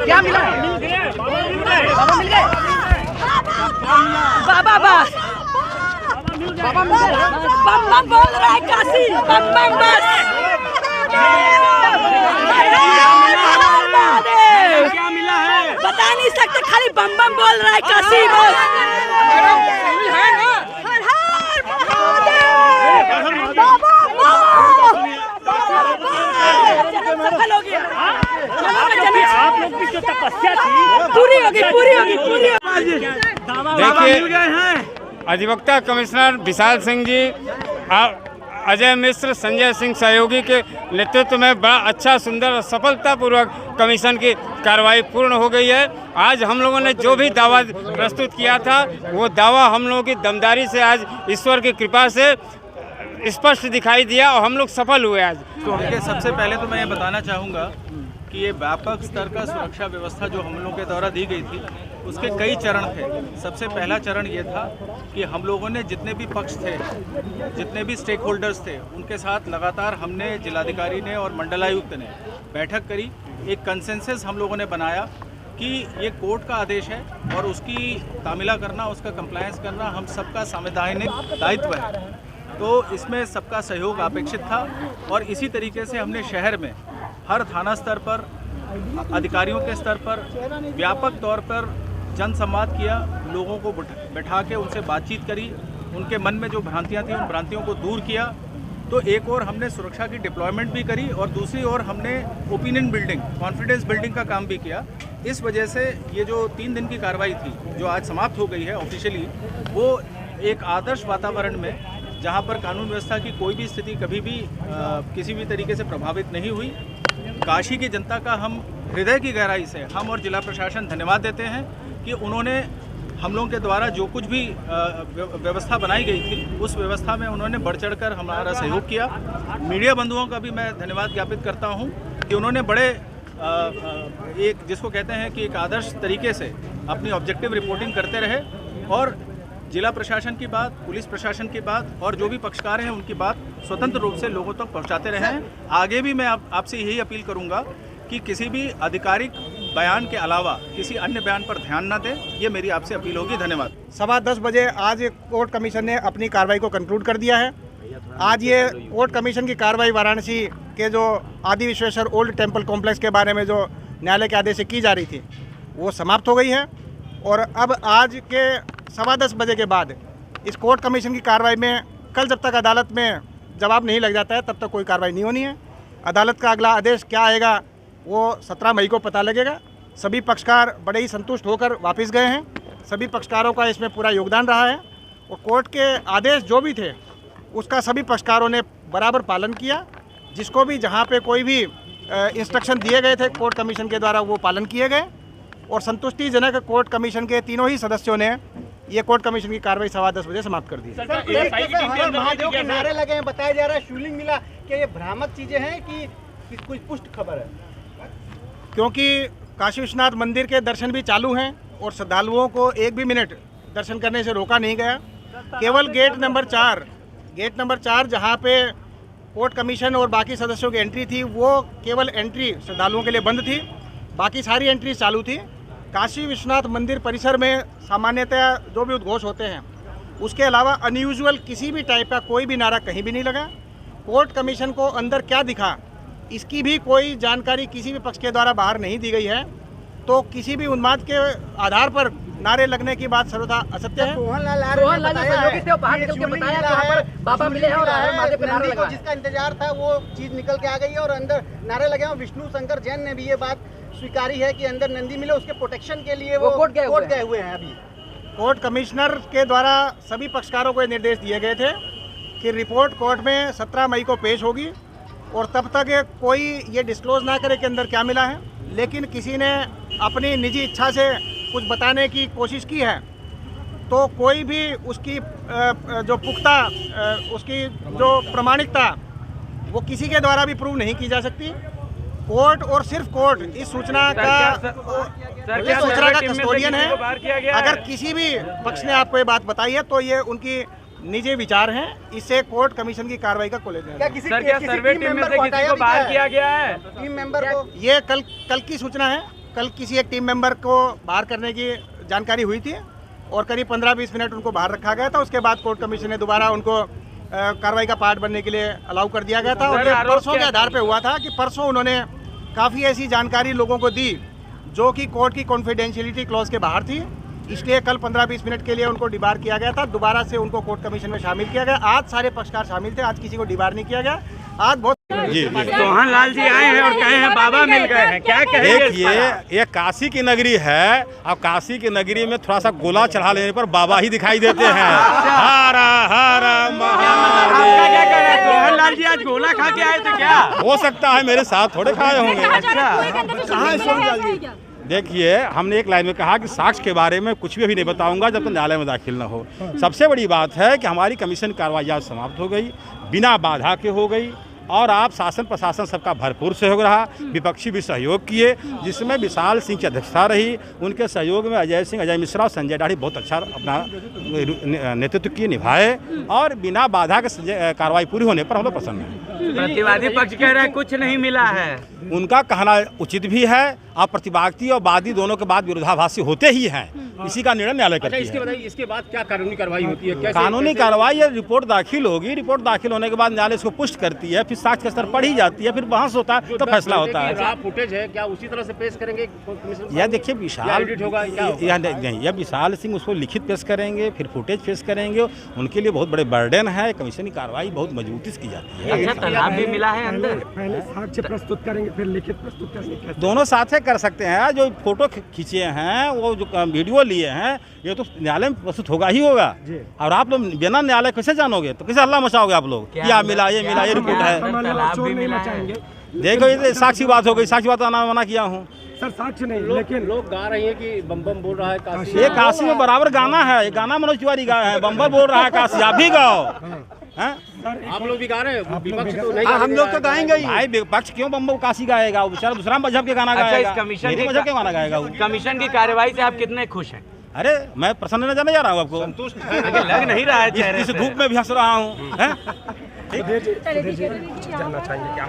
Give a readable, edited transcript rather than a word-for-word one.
क्या मिला? बाबा मिल गए। बाबा बस बाबा मिल गए। बम बम बोल रहा है काशी, बम बम बस। क्या मिला है बता नहीं सकते, खाली बम बम बोल रहा है काशी बस। सफल हो गया। आप लोग की जो तपस्या थी पूरी होगी, पूरी होगी, पूरी होगी। देखिए, अधिवक्ता कमिश्नर विशाल सिंह जी, अजय मिश्र, संजय सिंह सहयोगी के नेतृत्व में बड़ा अच्छा, सुंदर और सफलतापूर्वक कमीशन की कार्रवाई पूर्ण हो गई है। आज हम लोगों ने जो भी दावा प्रस्तुत किया था, वो दावा हम लोगों की दमदारी से आज ईश्वर की कृपा से स्पष्ट दिखाई दिया और हम लोग सफल हुए आज। तो देखिए, सबसे पहले तो मैं ये बताना चाहूँगा कि ये व्यापक स्तर का सुरक्षा व्यवस्था जो हम लोगों के द्वारा दी गई थी, उसके कई चरण थे। सबसे पहला चरण ये था कि हम लोगों ने जितने भी पक्ष थे, जितने भी स्टेक होल्डर्स थे, उनके साथ लगातार हमने, जिलाधिकारी ने और मंडलायुक्त ने बैठक करी। एक कंसेंसस हम लोगों ने बनाया कि ये कोर्ट का आदेश है और उसकी तामीला करना, उसका कंप्लायंस करना हम सबका संवैधानिक दायित्व है। तो इसमें सबका सहयोग अपेक्षित था और इसी तरीके से हमने शहर में हर थाना स्तर पर, अधिकारियों के स्तर पर व्यापक तौर पर जन संवाद किया, लोगों को बैठा के उनसे बातचीत करी, उनके मन में जो भ्रांतियां थी उन भ्रांतियों को दूर किया। तो एक और हमने सुरक्षा की डिप्लॉयमेंट भी करी और दूसरी ओर हमने ओपिनियन बिल्डिंग, कॉन्फिडेंस बिल्डिंग का काम भी किया। इस वजह से ये जो 3 दिन की कार्रवाई थी, जो आज समाप्त हो गई है ऑफिशियली, वो एक आदर्श वातावरण में, जहाँ पर कानून व्यवस्था की कोई भी स्थिति कभी भी किसी भी तरीके से प्रभावित नहीं हुई। काशी की जनता का हम हृदय की गहराई से, हम और जिला प्रशासन धन्यवाद देते हैं कि उन्होंने हम लोगों के द्वारा जो कुछ भी व्यवस्था बनाई गई थी, उस व्यवस्था में उन्होंने बढ़ चढ़कर हमारा सहयोग किया। मीडिया बंधुओं का भी मैं धन्यवाद ज्ञापित करता हूं कि उन्होंने बड़े एक, जिसको कहते हैं कि एक आदर्श तरीके से अपनी ऑब्जेक्टिव रिपोर्टिंग करते रहे और जिला प्रशासन की बात, पुलिस प्रशासन की बात और जो भी पक्षकार हैं उनकी बात स्वतंत्र रूप से लोगों तक पहुंचाते रहे हैं। आगे भी मैं आपसे यही अपील करूंगा कि किसी भी आधिकारिक बयान के अलावा किसी अन्य बयान पर ध्यान न दें, ये मेरी आपसे अपील होगी। धन्यवाद। 10:15 बजे आज कोर्ट कमीशन ने अपनी कार्रवाई को कंक्लूड कर दिया है। आज ये कोर्ट कमीशन की कार्रवाई वाराणसी के जो आदि विश्वेश्वर ओल्ड टेम्पल कॉम्प्लेक्स के बारे में जो न्यायालय के आदेश से की जा रही थी, वो समाप्त हो गई है और अब आज के 10:15 बजे के बाद इस कोर्ट कमीशन की कार्रवाई में कल जब तक अदालत में जवाब नहीं लग जाता है, तब तक कोई कार्रवाई नहीं होनी है। अदालत का अगला आदेश क्या आएगा वो 17 मई को पता लगेगा। सभी पक्षकार बड़े ही संतुष्ट होकर वापस गए हैं। सभी पक्षकारों का इसमें पूरा योगदान रहा है और कोर्ट के आदेश जो भी थे उसका सभी पक्षकारों ने बराबर पालन किया। जिसको भी जहाँ पे कोई भी इंस्ट्रक्शन दिए गए थे कोर्ट कमीशन के द्वारा, वो पालन किए गए और संतुष्टिजनक कोर्ट कमीशन के तीनों ही सदस्यों ने ये कोर्ट कमीशन की कार्रवाई 10:15 बजे समाप्त कर दी। महादेव के नारे लगे हैं, बताया जा रहा है शिवलिंग मिला, क्या ये भ्रामक चीजें हैं कि कुछ पुष्ट खबर है? क्योंकि काशी विश्वनाथ मंदिर के दर्शन भी चालू हैं और श्रद्धालुओं को एक भी मिनट दर्शन करने से रोका नहीं गया। केवल गेट नंबर 4 जहाँ पे कोर्ट कमीशन और बाकी सदस्यों की एंट्री थी, वो केवल एंट्री श्रद्धालुओं के लिए बंद थी, बाकी सारी एंट्री चालू थी। काशी विश्वनाथ मंदिर परिसर में सामान्यतः जो भी उद्घोष होते हैं, उसके अलावा अनयूजुअल किसी भी टाइप का कोई भी नारा कहीं भी नहीं लगा। कोर्ट कमीशन को अंदर क्या दिखा, इसकी भी कोई जानकारी किसी भी पक्ष के द्वारा बाहर नहीं दी गई है। तो किसी भी उन्माद के आधार पर नारे लगने की बात सर्वथा असत्य है। बाबा मिले हैं और महादेव के नारे लगा, जिसका इंतजार था वो चीज निकल के आ गई है और अंदर नारे लगे हैं। विष्णु शंकर जैन ने भी ये बात स्वीकारी है कि अंदर नंदी मिले, उसके प्रोटेक्शन के लिए वो कोर्ट गए हुए हैं। अभी कोर्ट कमिश्नर के द्वारा सभी पक्षकारों को निर्देश दिए गए थे कि रिपोर्ट कोर्ट में 17 मई को पेश होगी और तब तक कोई ये डिस्क्लोज ना करे कि अंदर क्या मिला है। लेकिन किसी ने अपनी निजी इच्छा से कुछ बताने की कोशिश की है तो कोई भी उसकी जो पुख्ता उसकी जो प्रामाणिकता वो किसी के द्वारा भी प्रूव नहीं की जा सकती। कोर्ट और सिर्फ कोर्ट इस सूचना का कस्टोडियन है। अगर किसी भी पक्ष ने आपको ये बात बताई है तो ये उनकी निजी विचार हैं। इससे कोर्ट कमीशन की कार्रवाई का कोलेज है। किसी सर्वे टीम में से किसी को बाहर किया गया है? टीम मेंबर को ये कल की सूचना है। कल किसी एक टीम मेंबर को बाहर करने की जानकारी हुई थी और करीब 15-20 मिनट उनको बाहर रखा गया था। उसके बाद कोर्ट कमीशन ने दोबारा उनको कार्रवाई का पार्ट बनने के लिए अलाउ कर दिया गया था। और ये परसों के आधार पे हुआ था कि परसों उन्होंने काफ़ी ऐसी जानकारी लोगों को दी जो कि कोर्ट की कॉन्फिडेंशियलिटी क्लॉज के बाहर थी, इसलिए कल 15-20 मिनट के लिए उनको डिबार किया गया था। दोबारा से उनको कोर्ट कमीशन में शामिल किया गया। आज सारे पक्षकार शामिल थे, आज किसी को डिबार नहीं किया गया। आज बहुत सोहन लाल जी आए हैं और कहे हैं बाबा मिल गए हैं, क्या कहेंगे? देखिए, ये काशी की नगरी है। अब काशी की नगरी में थोड़ा सा गोला चढ़ा लेने पर बाबा ही दिखाई देते हैं। हर हर आपका क्या कहना है? सोहन लाल जी आज गोला खा के आए थे क्या? हो सकता है मेरे साथ थोड़े खाए होंगे। अच्छा, देखिए, हमने एक लाइन में कहा कि साक्ष्य के बारे में कुछ भी अभी नहीं बताऊंगा जब तक न्यायालय में दाखिल न हो। सबसे बड़ी बात है कि हमारी कमीशन कार्रवाई आज समाप्त हो गई, बिना बाधा के हो गई और आप शासन प्रशासन सबका भरपूर सहयोग रहा। विपक्षी भी सहयोग किए, जिसमें विशाल सिंह की अध्यक्षता रही। उनके सहयोग में अजय सिंह, अजय मिश्रा और संजय दाढ़ी बहुत अच्छा अपना नेतृत्व किए, निभाए और बिना बाधा के कार्रवाई पूरी होने पर हम लोग प्रसन्न हैं। प्रतिवादी पक्ष कह रहा है कुछ नहीं मिला है। उनका कहना उचित भी है। आप प्रतिवादी और वादी दोनों के बाद विरोधाभासी होते ही हैं। इसी का निर्णय न्यायालय करती है। इसके बाद क्या कानूनी कार्रवाई होती है? कानूनी कार्रवाई है, रिपोर्ट दाखिल होगी। रिपोर्ट दाखिल होने के बाद न्यायालय इसको पुष्ट करती है, फिर साक्ष्य का स्तर पढ़ी जाती है, फिर बहस होता है, तो फैसला होता है। फुटेज है क्या उसी तरह से पेश करेंगे? यह देखिए, विशाल यह विशाल सिंह उसको लिखित पेश करेंगे, फिर फुटेज पेश करेंगे। उनके लिए बहुत बड़े बर्डन है। कमीशन की कार्रवाई बहुत मजबूती से की जाती है। तालाब भी मिला है अंदर। पहले साक्ष्य प्रस्तुत करेंगे, फिर लिखित प्रस्तुत करेंगे। दोनों साथ कर सकते हैं। जो फोटो खींचे हैं, वो जो वीडियो लिए हैं, ये तो न्यायालय में प्रस्तुत होगा ही होगा। और आप लोग बिना न्यायालय कैसे जानोगे? तो कैसे हल्ला मचाओगे आप लोग? क्या मिला, ये मिला, ये रिपोर्ट है। देखो, ये साक्षी बात हो गई। साक्षी बात आना मना किया हूँ सर, साक्ष्य नहीं, लेकिन लोग गा रहे हैं कि बम बम बोल रहा है काशी। ये काशी में बराबर गाना है। ये गाना मनोज तिवारी गाया है, बम बम बोल रहा है काशी। आप भी गाओ। आप लोग भी गा रहे हैं? विपक्ष तो नहीं। हम लोग तो गाएंगे ही। भाई विपक्ष क्यों बम बम काशी गाएगा? वो बेचारा दूसरा मजहब के गाना गाएगा। मेरे मजहब के गाना गाएगा वो। कमीशन की कार्रवाई से आप कितने खुश हैं? अरे, मैं प्रसन्न नजर नहीं जा रहा हूँ आपको। संतुष्ट लग नहीं रहा है चेहरे इस धूप में भी हंस रहा हूँ। जानना चाहेंगे क्या